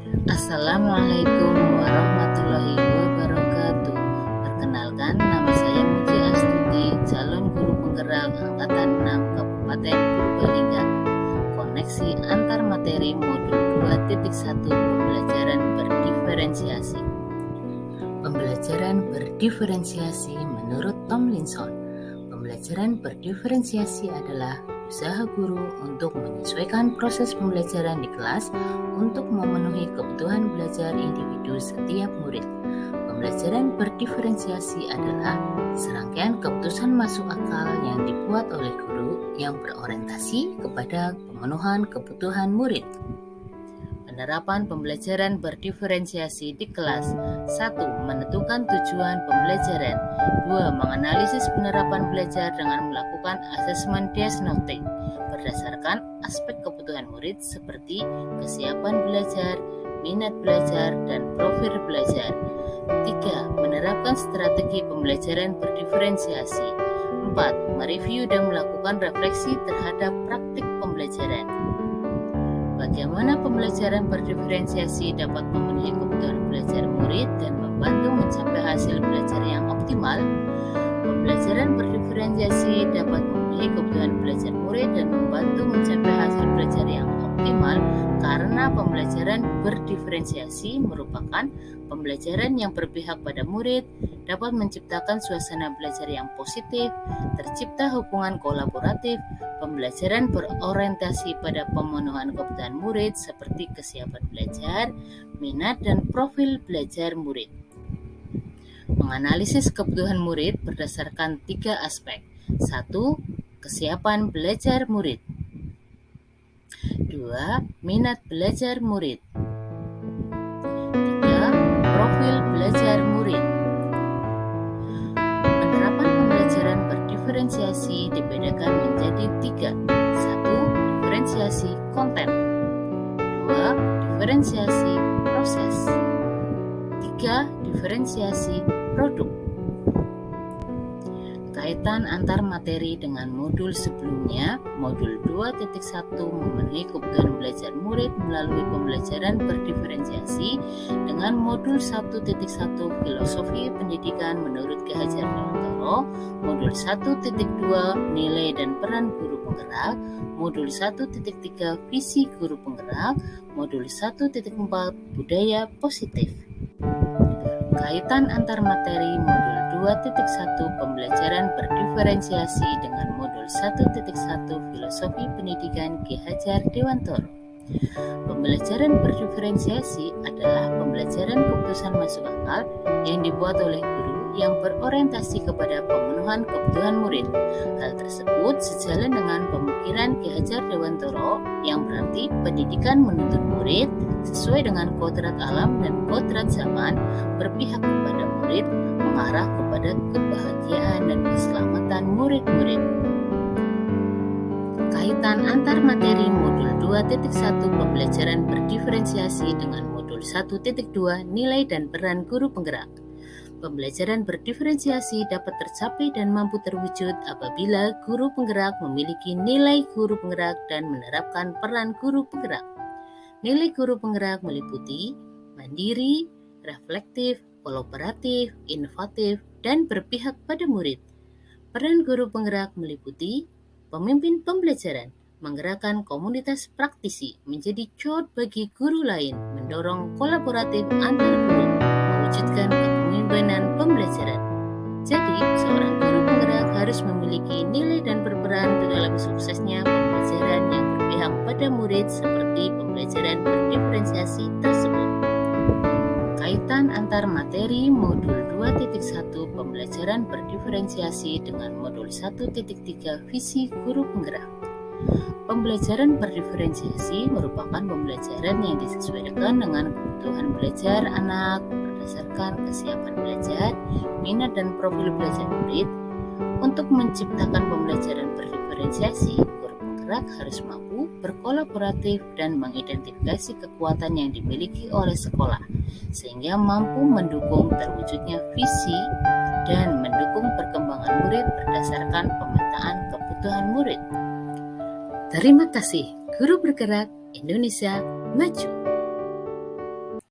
Assalamualaikum warahmatullahi wabarakatuh. Perkenalkan, nama saya Muji Astuti, calon guru penggerak Angkatan 6 Kabupaten Purbalingga. Koneksi antar materi modul 2.1 pembelajaran berdiferensiasi. Pembelajaran berdiferensiasi menurut Tomlinson. Pembelajaran berdiferensiasi adalah usaha guru untuk menyesuaikan proses pembelajaran di kelas untuk memenuhi kebutuhan belajar individu setiap murid. Pembelajaran berdiferensiasi adalah serangkaian keputusan masuk akal yang dibuat oleh guru yang berorientasi kepada pemenuhan kebutuhan murid. Penerapan pembelajaran berdiferensiasi di kelas. 1. Menentukan tujuan pembelajaran. 2. Menganalisis penerapan belajar dengan melakukan asesmen diagnostik berdasarkan aspek kebutuhan murid seperti kesiapan belajar, minat belajar, dan profil belajar. 3. Menerapkan strategi pembelajaran berdiferensiasi. 4. Mereview dan melakukan refleksi terhadap praktik pembelajaran. Bagaimana pembelajaran berdiferensiasi dapat memenuhi kebutuhan belajar murid dan membantu mencapai hasil belajar yang optimal? Pembelajaran berdiferensiasi dapat memenuhi kebutuhan belajar murid dan membantu mencapai hasil belajar yang optimal karena pembelajaran berdiferensiasi merupakan pembelajaran yang berpihak pada murid, dapat menciptakan suasana belajar yang positif, tercipta hubungan kolaboratif, pembelajaran berorientasi pada pemenuhan kebutuhan murid seperti kesiapan belajar, minat, dan profil belajar murid. Menganalisis kebutuhan murid berdasarkan 3 aspek. 1. Kesiapan belajar murid. 2. Minat belajar murid. 3. Profil belajar murid. Penerapan pembelajaran berdiferensiasi dibedakan menjadi 3. 1. Diferensiasi konten. 2. Diferensiasi proses. 3. Diferensiasi produk. Kaitan antar materi dengan modul sebelumnya, modul 2.1 memenuhi kebutuhan belajar murid melalui pembelajaran berdiferensiasi dengan modul 1.1 filosofi pendidikan menurut Ki Hajar Dewantara, modul 1.2 nilai dan peran guru penggerak, modul 1.3 visi guru penggerak, modul 1.4 budaya positif. Kaitan antar materi modul 2.1 pembelajaran berdiferensiasi dengan modul 1.1 filosofi pendidikan Ki Hajar Dewantara. Pembelajaran berdiferensiasi adalah pembelajaran keputusan masuk akal yang dibuat oleh guru yang berorientasi kepada pemenuhan kebutuhan murid. Hal tersebut sejalan dengan pemikiran Ki Hajar Dewantara yang berarti pendidikan menuntut murid sesuai dengan kodrat alam dan kodrat zaman, berpihak kepada murid, mengarah kepada kebahagiaan dan keselamatan murid-murid. Kaitan antar materi modul 2.1 pembelajaran berdiferensiasi dengan modul 1.2 nilai dan peran guru penggerak. Pembelajaran berdiferensiasi dapat tercapai dan mampu terwujud apabila guru penggerak memiliki nilai guru penggerak dan menerapkan peran guru penggerak. Nilai guru penggerak meliputi mandiri, reflektif, kolaboratif, inovatif, dan berpihak pada murid. Peran guru penggerak meliputi pemimpin pembelajaran, menggerakkan komunitas praktisi, menjadi contoh bagi guru lain, mendorong kolaboratif antar guru, mewujudkan kepemimpinan pembelajaran. Jadi, seorang guru penggerak harus memiliki nilai dan berperan dalam suksesnya pembelajaran yang berpihak pada murid seperti pembelajaran berdiferensiasi tersebut. Kaitan antar materi modul 2.1 pembelajaran berdiferensiasi dengan modul 1.3 visi guru penggerak. Pembelajaran berdiferensiasi merupakan pembelajaran yang disesuaikan dengan kebutuhan belajar anak berdasarkan kesiapan belajar, minat, dan profil belajar murid. Untuk menciptakan pembelajaran berdiferensiasi, guru penggerak harus mampu berkolaboratif dan mengidentifikasi kekuatan yang dimiliki oleh sekolah, sehingga mampu mendukung terwujudnya visi dan mendukung perkembangan murid berdasarkan pemetaan kebutuhan murid. Terima kasih. Guru Bergerak Indonesia Maju.